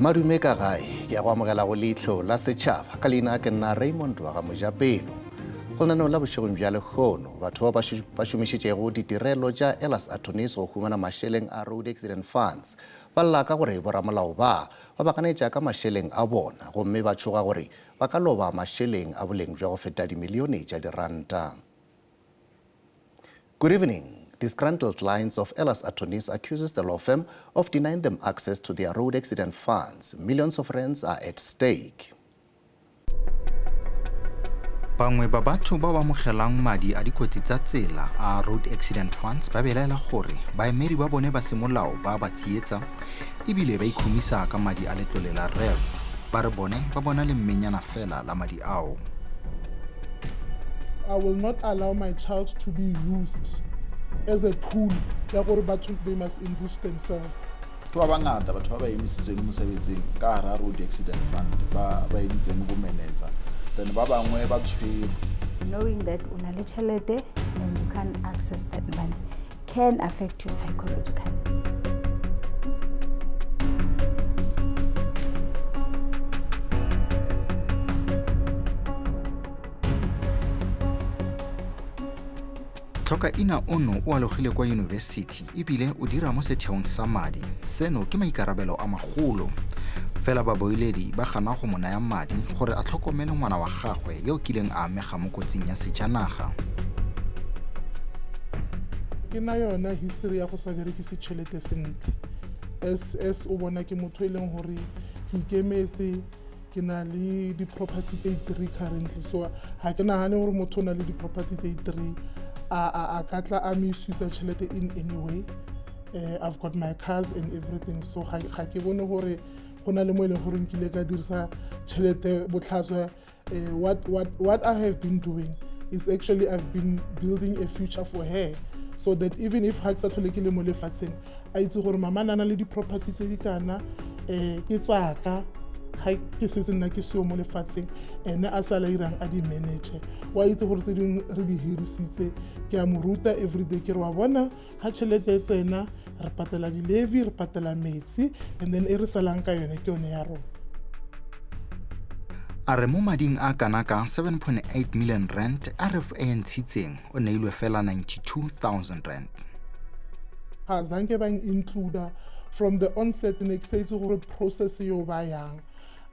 Madume ka gae ke a go amogela go leitlo la setšhaba ka leina ke nna Raymond wa ga Mojapelo. Go lenaneo la bošegong bja lekgono batho ba šomišitšego ditirelo tša Ehlers Attorneys go humana mašeleng a road accident funds ba lla ka gore boramolao ba bakanetša ka mašeleng a bona gomme ba tšhoga gore ba ka loba mašeleng a boleng bja go feta dimilione tša diranta. Good evening. Disgruntled clients of Ehlers Attorneys accuses the law firm of denying them access to their road accident funds. Millions of rands are at stake. Bangwe ba batho ba ba amogelang madi a dikotsi tsa tsela a road accident funds ba belaela gore baemedi ba bone ba semolao ba ba tsietsa ebile ba ikhumisa ka madi a letlole la REV ba re bone ba bona le mmenyana fela la madi ao. I will not allow my child to be used as a tool ya gore batho they must enrich themselves. Ba bangata batho ba emisitseng mosebetsing ka hara road accident fund ba editseng go menetsa then ba bangwe ba tshwere. Knowing that una le tšhelete and you can't access that money can affect you psychologically. Tlhoka ina ono o alogile kwa yunibesithi ebile o dira mo setheong sa madi. Seno ke maikarabelo a magolo. Fela baboiledi ba gana go mo naya madi gore a tlhokomele ngwana wa gagwe yo kileng a amega mo kotsing ya sejanaga. Ke na yona history ya go sa berekise tšhelete sentle. As o bona ke motho e leng gore ke ikemetse ke na le di-properties e 3 currently, so ha ke nagane gore motho o na le di-properties e 3 a ka tla a misuse tšhelete in any way. I've got my cars and everything, so ga ke bone gore go na le mo e leng gore nkile ka dirisa tšhelete botlhaswa. What I have been doing is actually I've been building a future for her, so that even if ha ke sa tlhole ke le mo lefatsheng a itse gore mama nana le di-property tse di kana ke tsaka ha ke setse nna ke seo mo lefatsheng ene a sala irang a di-manager wa itse gore tse dingwe re di hirisitse ke a mo ruta everyday ke re wa bona ha tšhelete e tsena re patela di-levy re patela metsi and then e re salang ka yone ke yone ya rona. A re mo mading a kana ka 7.8 million rand a re a ntshitseng o neilwe fela 92,000 rand. Ha zange ba include from the onset ne ke sa itse gore process yo ba yang.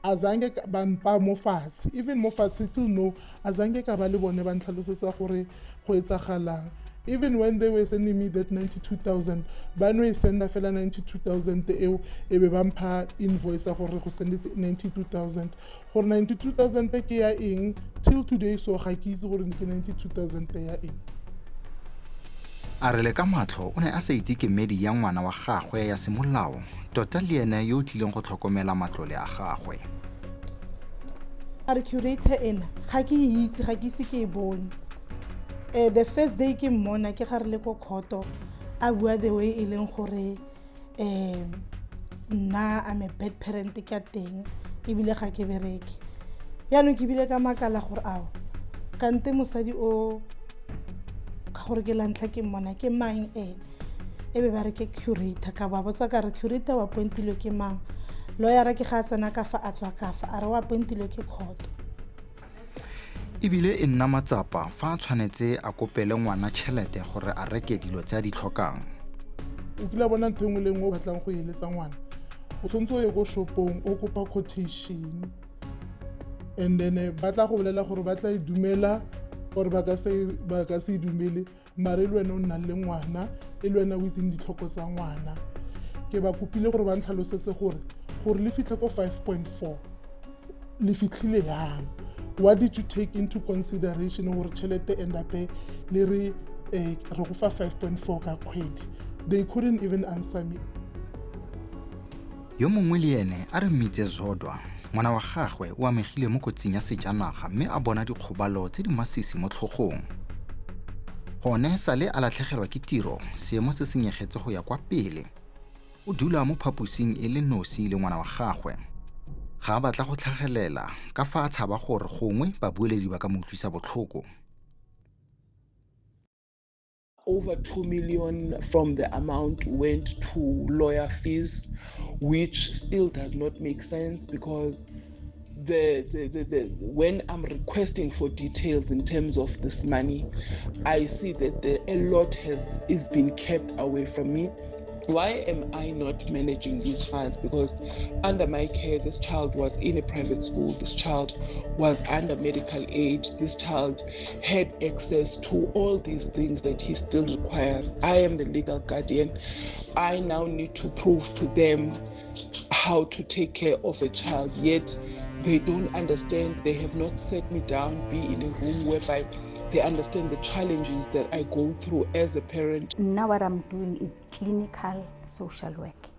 Azange ba mpa mo fatshe, even mo fatshe till no azange ka ba le bone ba ntlhalosetsa gore go etsagalang. Even when they were sending me that 92,000 ba no e senda fela 92,000 eo e be ba mpha invoice a gore go sendetse 92,000 gore 92,000 ke ya eng till today, so ga ke itse gore ke 92,000 ya eng. A re le ka matlho o ne a sa itse kemedi ya ngwana wa gagwe ya semolao tota le ene yo o tlileng go tlhokomela matlole a gagwe. A re curator ena ga ke itse ga ke ise ke e bone. The first day ke mmona ke gare le ko khoto a bua the way e leng gore nna I'm a bad parent ke teng ebile ga ke bereke yaanong ke bile ka makala gore ao kante mosadi o gore ke lantla ke mmona ke mang ene e be ba re ke curator ka ba botsa ka re curator wa pointilwe ke mang lawyer ke ga tsena ka fa a tswa ka fa a re wa pointilwe ke khoto. Ebile e nna matsapa fa a tshwanetse a kopele ngwana tšhelete gore a reke dilo tse a di tlhokang. O kila bona ntho engwe le engwe o batlang go eletsa ngwana o tshwanetse o ye go shopong o kopa quotation and then ba tla go bolela gore ba tla e dumela gore ba ka se dumele mare le wena o nna le ngwana e le wena o itseng ditlhoko tsa ngwana. Ke ba kopile gore ba ntlhalosetse gore le fitlhe ko 5.4 le fitlhile yang. What did you take into consideration gore tšhelete end up le re go fa 5.4 ka kgwedi? They couldn't even answer me. Yo mongwe le ene a re mmitse Zodwa ngwana wa gagwe o amegile mo kotsing ya sejanaga mme a bona dikgobalo tse di masisi mo tlhogong. Gone sale a latlhegelwa ke tiro seemo se senyegetse go ya kwa pele. O dula mo phapusing e le nosi le ngwana wa gagwe. Ga a batla go tlhagelela ka fa a tshaba gore gongwe babueledi ba ka mo utlwisa botlhoko. over 2 million from the amount went to lawyer fees, which still does not make sense because when I'm requesting for details in terms of this money, I see that a lot is being kept away from me. Why am I not managing these funds? Because under my care, this child was in a private school, this child was under medical age, this child had access to all these things that he still requires. I am the legal guardian. I now need to prove to them how to take care of a child, yet they don't understand. They have not set me down, be in a room whereby they understand the challenges that I go through as a parent. Now what I'm doing is clinical social work,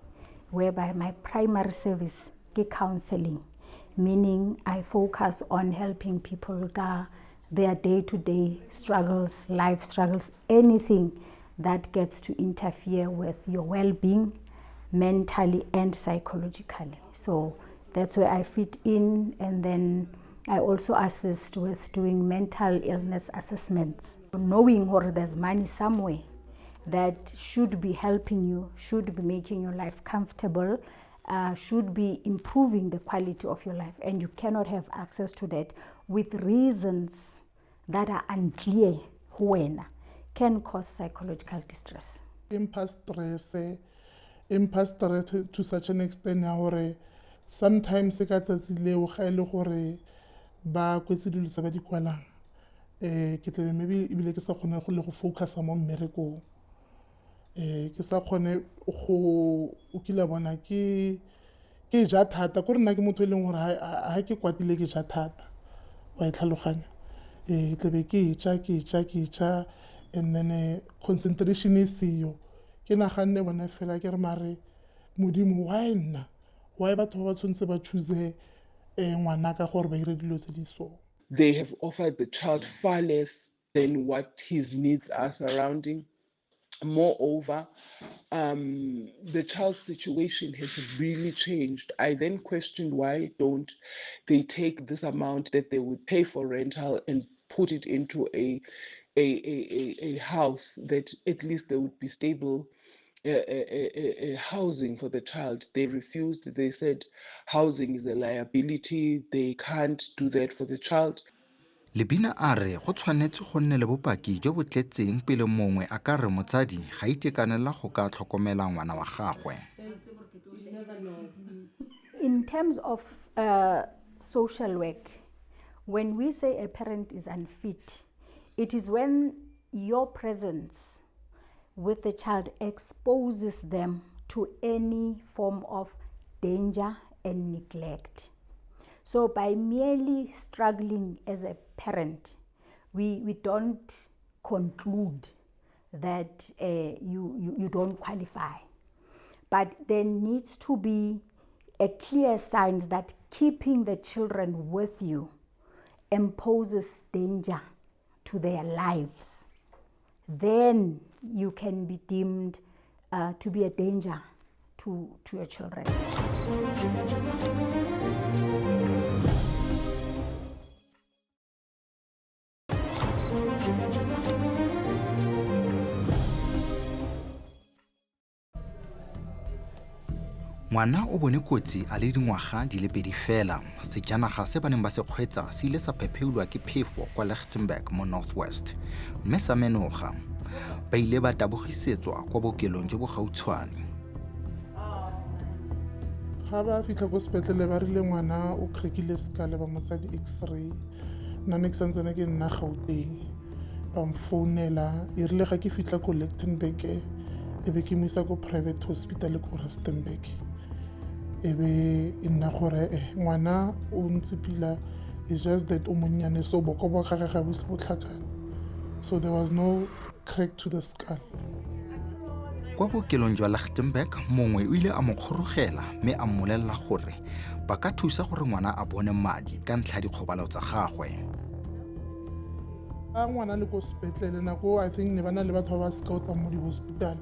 whereby my primary service is counseling, meaning I focus on helping people with their day-to-day struggles, life struggles, anything that gets to interfere with your well-being, mentally and psychologically. So that's where I fit in, and then I also assist with doing mental illness assessments. Knowing where there's money somewhere that should be helping you, should be making your life comfortable, should be improving the quality of your life, and you cannot have access to that with reasons that are unclear, when can cause psychological distress. Impact stress to such an extent where sometimes ka tsatsi leo ga ile gore ba kwetse dilo tsa ba di kwalang ke tle maybe ibile ke sa khone go le go focus mo mmerekong ke sa khone go o kila bona ke ja thata go rena ke motho eleng gore ha ke kwatile ke ja thata wa itlhaloganya tle ke ja and then concentration is yo ke na ganne bona fela ke re mare modimo why batho ba tshwantse ba choose ngwana ka gore ba ire dilo tse di so. They have offered the child far less than what his needs are surrounding. Moreover, the child's situation has really changed. I then questioned why don't they take this amount that they would pay for rental and put it into a house that at least there would be stable housing for the child. They refused. They said housing is a liability. They can't do that for the child. Lebina a re go tshwanetse go nne le bopaki jo bo tletseng pele mongwe a ka re motsadi ga itekanela go ka tlhokomela ngwana wa gagwe. In terms of social work, when we say a parent is unfit, it is when your presence with the child exposes them to any form of danger and neglect. So by merely struggling as a parent, we don't conclude that you don't qualify. But there needs to be a clear sign that keeping the children with you imposes danger to their lives. Then you can be deemed to be a danger to your children. Ngwana o bone kotsi a le dingwaga di le 2 fela. Sejanaga se baneng ba se kgweetsa se ile sa phepheulwa ke phefo kwa Lichtenburg mo Northwest. Mme sa menoga ba ile ba tabogisetswa kwa bookelong jo bo gautshwane. Ga ba fitlha ko sepetlele ba rile ngwana o crackile skull ba motsa di x-ray nna ne ke santsane ke nna Gauteng ba mfounela e rile ga ke fitlha ko Lichtenburg e be ke mo isa ko private hospital ko Rustenburg e be nna gore ngwana o ntsipila is just that o monnyane so boko ba ga ga bose botlhakane, so there was no crack to the skull. Kwa bookelong jwa Lichtenburg mongwe o ile a mo kgorogela mme a mmolelela gore ba ka thusa gore ngwana a bone madi ka ntlha dikgobalo tsa gagwe. A ngwana le ko sepetlele nako I think ne bana le batho ba scouta mo di hospital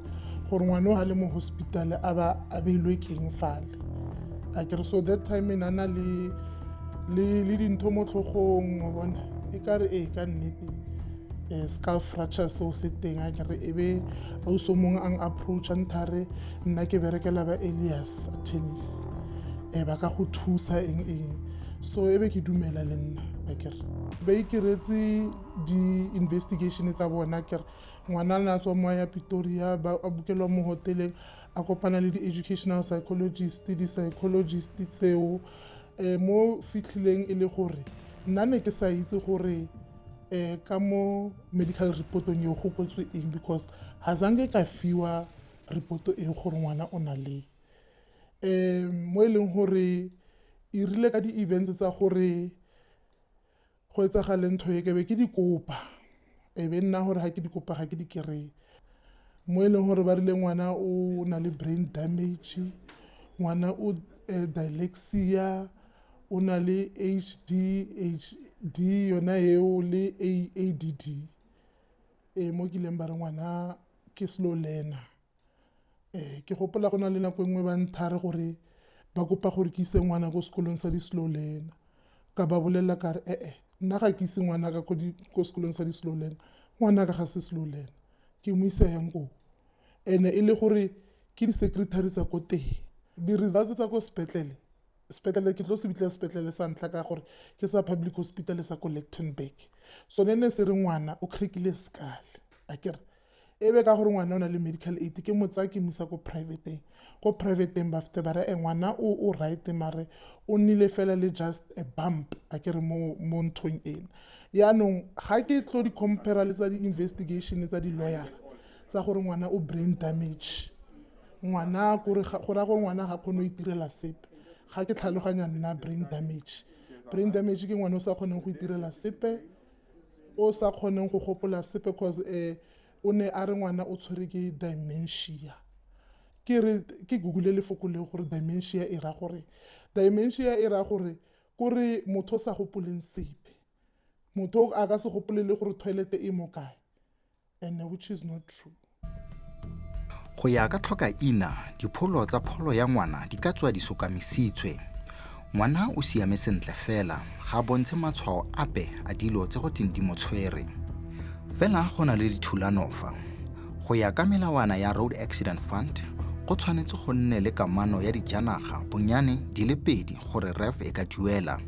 gore ngwana ha le mo hospital a beilwe keng fale a kere so that time nana le dintho mo tlhogong bona e ka re ka nnete skull fracture seo se teng a kere e be auso mongwe ang approacha nthare nna ke berekela ba Elias Attorneys ba ka go thusa eng so e be ke dumela le nna a kere ba ikeretse di-investigation tsa bona kere ngwana na tswa mo ya Pretoria ba a bukelwa mo hoteleng a kopana le di-educational psychologist di-psychologist tseo mo fitlhileng e le gore nna ne ke sa itse gore ka mo medical report-ong eo go kwetswe eng because ha zange ka fiwa report eo gore ngwana o na le mo e leng gore e rile ka di-events tsa gore go etsagale ntho e ke be ke di kopa be nna gore ha ke di kopa ga ke di kry mo e leng gore ba rile ngwana o na le brain damage, ngwana o dyslexia, o na le HD yona eo le ADD mo kileng ba re ngwana ke slow learner ke gopola go na le nako engwe ba nthare gore ba kopa gore ke ise ngwana ko sekolong sa di-slow learner ka ba bolela ka re nna ga ke ise ngwana ka ko sekolong sa di-slow learner ngwana ka ga se slow learner ke mo isa yang ko ene e le gore ke di-secretary tsa ko teng di-results tsa ko sepetlele ke tlo se bitlela sepetlele sa ntlha ka gore ke sa public hospital sa ko Lichtenburg so ne se re ngwana o crackile skull a kere ebe ka gore ngwana o na le medical aid ke motsa ke misa ko privateng ba fete ba re ngwana o right mare o nnile fela le just a bump a kere mo nthong ena yaanong ga ke tlo di compare le tsa di-investigation tsa di-lawyer tsa gore ngwana o brain damage ngwana gore ngwana ga kgone go itirela sepe ga ke tlhaloganya nna brain damage ke ngwana o sa kgoneng go itirela sepe o sa kgoneng go gopola sepe cause o ne a re ngwana o tshwere ke dementia ke google lefoko leo gore dementia e ra gore kore motho o sa gopoleng sepe motho a ka se gopole le gore toilet e mo kae and which is not true. Go ya ka tlhoka ina dipholo tsa pholo ya ngwana di ka tswa di sokamisitswe ngwana o siame sentle fela ga bontshe matshwao ape a dilo tse go teng di mo tshwere fela go na le dithulanofa go ya ka melawana ya Road Accident Fund go tshwanetse go nne le kamano ya dijanaga bonyane di le pedi gore ref e ka duela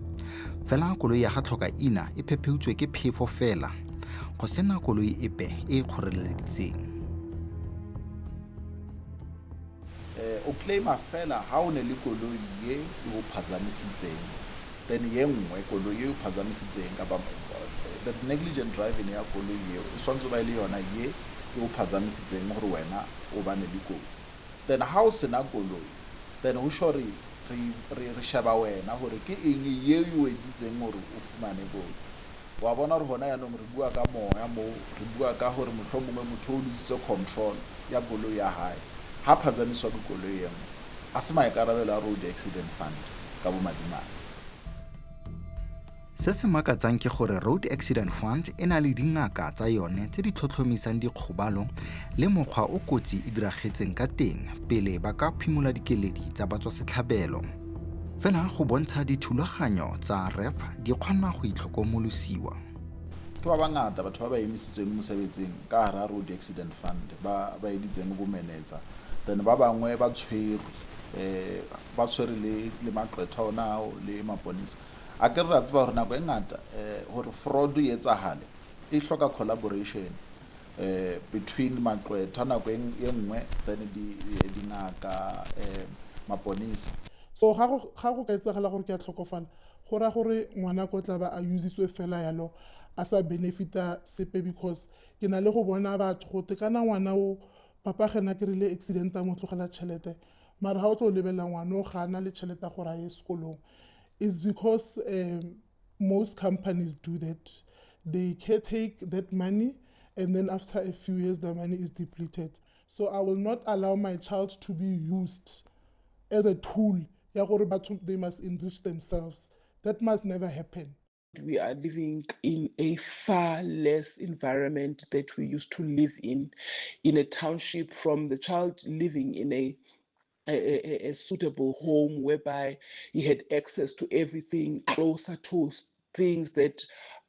fela koloi ya ga tlhoka ina e phepeutswe ke phefo fela go sena koloi epe e kgoreleditseng o claima fela ha o ne le koloi ye o phazamisitseng then ye nngwe koloi ye o phazamisitseng kapa the negligent driving ya koloi ye o swantse ba ile yona ye o phazamisitseng gore wena o bane le kotsi then ha o sena koloi then o sure re sheba wena gore ke eng ye o editseng gore o fumane kotsi wa bona re hona yanong re bua ka moya mo re bua ka gore mohlomongwe motho o lose control ya koloi ya hae ha phazamiswa ke koloi engwe a se maikarabelo a Road Accident Fund ka bomadimana se se makatsang ke gore Road Accident Fund e na le dingaka tsa yone tse di tlhotlhomisang dikgobalo le mokgwa o kotsi e diragetseng ka teng pele ba ka phimola dikeledi tsa batswasetlhabelo fela go bontsha dithulaganyo tsa ref di kgona go itlhokomolosiwa ke ba bangata batho ba ba emisitseng mosebetsing ka hara Road Accident Fund ba editseng go menetsa then ba bangwe ba tshwere le maqwetha ona le maponisa a ke re tseba gore nako e ngata gore fraud e etsagale e hloka collaboration between maqwetha nako e nngwe then dingaka maponisa so ga go ka etsagala gore ke a tlhokofala go ra gore ngwana ko tla ba a usiswe fela yalo a sa benefita sepe because ke na le go bona batho go tekana ngwana o papa gena ke rile accident a mo tlogela tšhelete mara ga o tlo lebela ngwana o gana le tšhelete gore a ye sekolong is because most companies do that. They can take that money and then after a few years the money is depleted. So I will not allow my child to be used as a tool. They must enrich themselves. That must never happen. We are living in a far less environment that we used to live in a township, from the child living in a suitable home whereby he had access to everything, closer to things that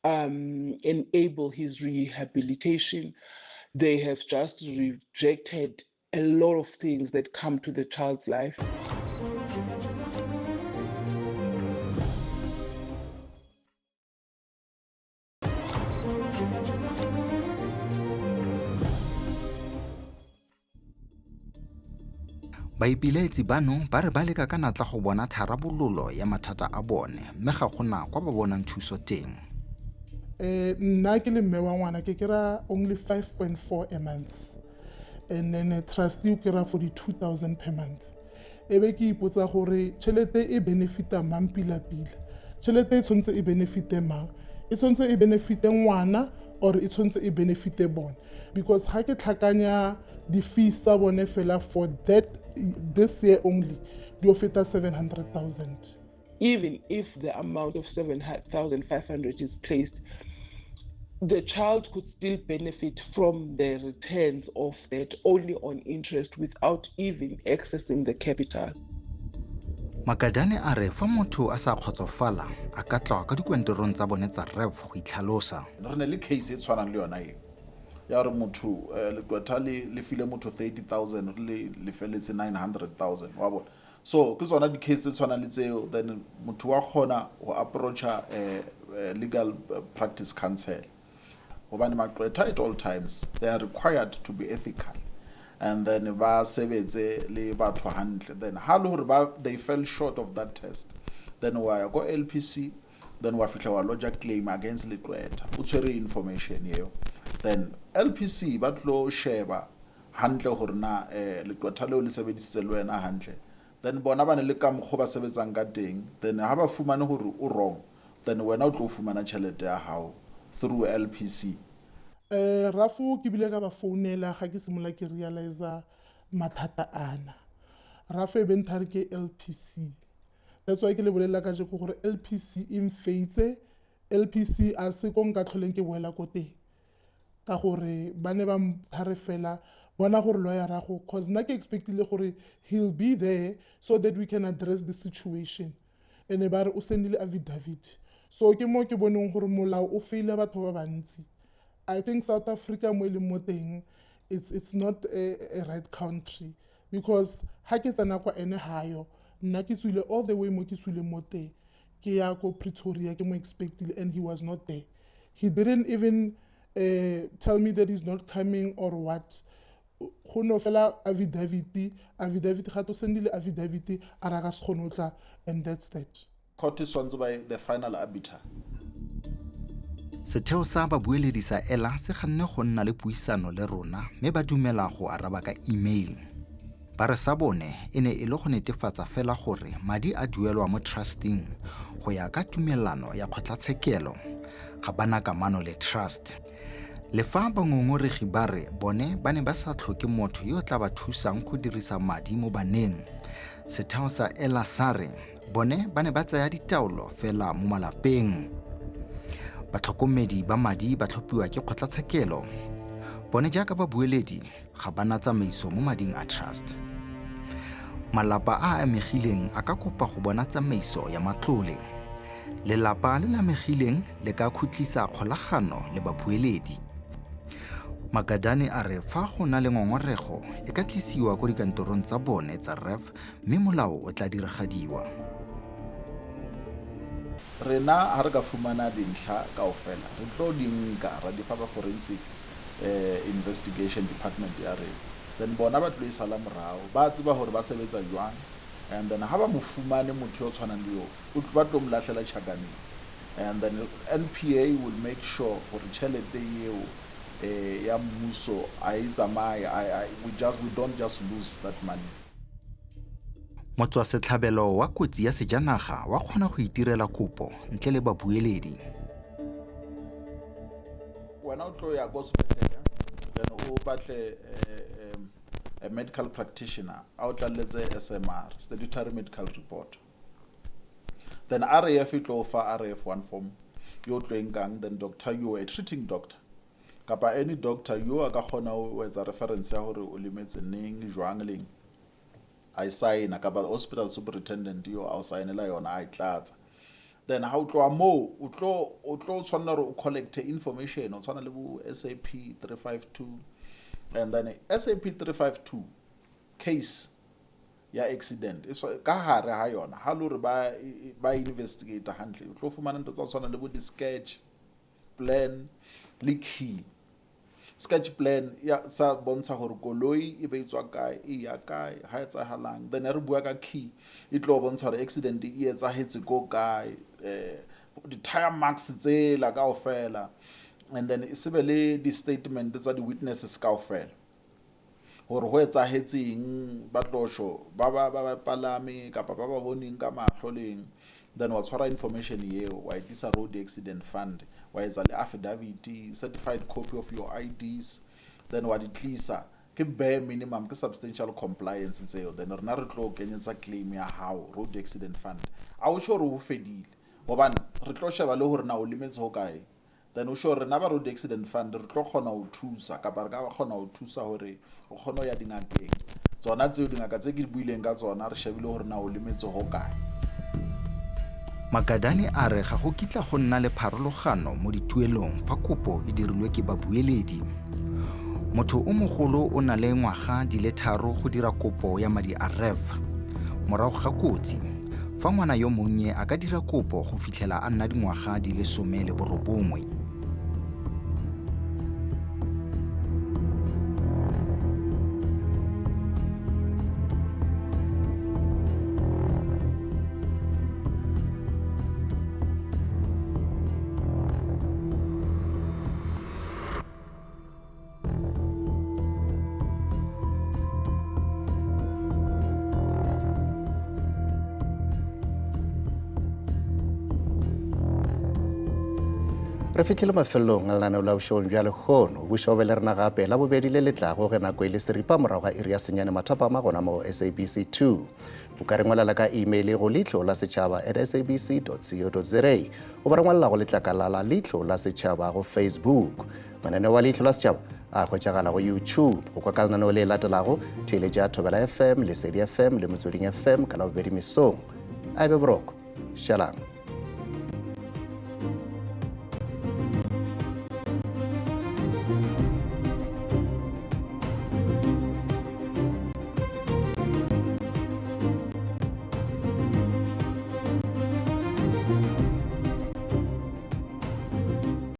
enable his rehabilitation. They have just rejected a lot of things that come to the child's life. Baipiletsi bano ba re ba leka ka natla go bona tharabololo ya mathata a bone mme ga gona kwa ba bonang thuso teng. Nna ke le mme wa ngwana ke kira only 5.4 a month, and then a trustee o kira 42,000 per month. Ebe ke ipotsa gore tšhelete e benefita mang pila-pila, tšhelete e tshwanetse e benefite mang, e tshwanetse e benefite ngwana or e tshwanetse e benefite bone, because ha ke tlhakanya di-fees tsa bone fela for this year only di o feta 700,000. Even if the amount of 7,500 is placed, the child could still benefit from the returns of that only on interest without even accessing the capital. Magadane a re fa motho a sa kgotsofala a ka tla ka dikwenterong tsa bone tsa REF go itlhalosa. Re ne le case e tshwanang le yona eo ya re motho lekweta le file motho 30,000 le feletse 900,000 wa bona. So ke tsona di-case tse tshwanang le tseo, then motho wa kgona go approacha legal practice council. Gobane maqwetha at all times they are required to be ethical, and then ba sebetse le batho hantle. Then ha le hore they fell short of that test, then wa ya go LPC, then wa fihla wa lodge a claim against lekweta o tshwere information yeo, then LPC ba tlo sheba hantle hore na lekweta leo le sebedisitse le wena hantle, then bona ba ne le ka mokgo ba sebetsang ka teng, then ha ba fumane hore o wrong, then wena o tlo fumana tšhelete ya hao through LPC. Rafu ke bile ka ba founela ga ke simola ke realize mathata ana. Rafu e benthare ke LPC. That's why ke le bolela ka je go gore LPC e mfeitse, LPC a se ko nka tlholeng ke boela ko teng. Ka gore ba ne ba mthare fela bona gore lawyer rago, cause nna ke expectile gore he'll be there so that we can address the situation. Ene ba re o sendile affidavit. So ke mo ke boneng gore molao o feile batho ba bantsi. I think South Africa mo le mo teng it's not a right country, because ha ke tsena kwa ene hayo nna ke tswile all the way mo ke tswile mo teng ke ya ko Pretoria ke mo expectile, and he was not there. He didn't even tell me that he's not coming or what. Go no fela affidavit ga to sendile affidavit a ra ga se kgone tla, and that's that. Court is by the final arbiter. Setheo sa babueledi sa ela se ganne go nna le puisano le rona mme ba dumela go araba ka email. Ba re sa bone e ne e le go netefatsa fela gore madi a duelwa mo trusting go ya ka tumelano ya kgotlatshekelo ga bana kamano le trust. Le fa bangongoregi ba re bone ba ne ba sa tlhoke motho yo tla ba thusang go dirisa madi mo baneng, setheo sa ela sa re bone ba ne ba tsaya ditaolo fela mo malapeng. Batlhokomedi ba madi ba tlhophiwa ke kgotlatshekelo. Bone jaaka babueledi ga bana tsamaiso mo mading a trust. Malapa a amegileng a ka kopa go bona tsamaiso ya matlole. Lelapa le lamegileng le ka khutlisa kgolagano le babueledi. Magadane a re fa go na le ngongorego e ka tlisiwa go dikantorong tsa bone tsa REF mme molao o tla diragadiwa. Rena ha re ka fumana dintlha kaofela re tlo di nka ra di fa ba forensic investigation department ya re, then bona ba tlo isala morao ba tseba hore ba sebetsa jwang, and then ha ba mo fumane motho yo tshwanang le yo o ba tlo mlahlela tšhakaneng, and then NPA will make sure gore tšhelete yeo ya mmuso a e tsamaye, we don't just lose that money. Motswasetlhabelo wa kotsi ya sejanaga wa kgona go itirela kopo ntle le babueledi. Wena o tlo ya go sepetlele, then o batle a medical practitioner a o tlaletse SMR, statutory medical report, then RAF e tlo fa RAF1 form yo tlo nkang, then doctor you a treating doctor kapa any doctor yo a ka kgona o etsa reference ya hore o limetse neng jwang leng I sign kapa hospital superintendent yo a o signela yona a tlatsa, then ha o tloa moo o tlo tshwanela hore o collect information o tshwana le bo SAP 352 and then SAP 352 case ya accident ka hare ha yona ha le hore ba investigate hantle o tlo fumana ntho tsa tshwana le bo sketch plan le key. Sketch plan ya sa bontsha hore koloi e beitswa kae e ya kae ha etsahalang, then re bua ka key e tlo bontsha hore accident e etsahetse ko kae di tire marks tsela kaofela, and then e sebe le di statement tsa di witnesses kaofela hore ho etsahetseng ba tlosho ba palame kapa ba boneng ka mahloleng, then wa tshwara information eo wa itisa road accident fund wa etsa le affidavit, certified copy of your IDs, then wa di tlisa ke bare minimum ke substantial compliance tseo, then rena re tlo kenyetsa claim ya hao road accident fund. A o sure o fedile hobane re tlo sheba le hore na o limetse ho kae, then o sure na ba road accident fund re tlo khona ho thusa kapa re ka khona ho thusa hore o khona ho ya dingakeng tsona tseo dingaka tse ke di buileng ka tsona re shebile hore na o limetse ho kae. Magadane a re ga go kitla go nna le pharologano mo dituelong fa kopo e dirilwe ke babueledi. Motho o mogolo o na le ngwaga di le 3 go dira kopo ya madi a REV. Morago ga kotsi, fa ngwana yo monnye a ka dira kopo go fitlhela a nna dingwaga di le 19. Re fitlhile mafelong a lenaneo la bošong bja lekgono bošobe le rena gape la bobedi le letlago ge nako e le seripa morago ga iri ya senyane mathapama gona mo SABC 2 o ka re ngwalela ka email go leihlo la setšhaba @sabc.co.za o ba re ngwalela go letlakala la leihlo la setšhaba go Facebook. Mananeo wa leihlo la setšhaba a hwetšagala go YouTube. Go kwa ka lenaneo le latelago theeletša Thobela FM, Lesedi FM le Motsweding FM ka la bobedi mesong. A be boroko, šalang.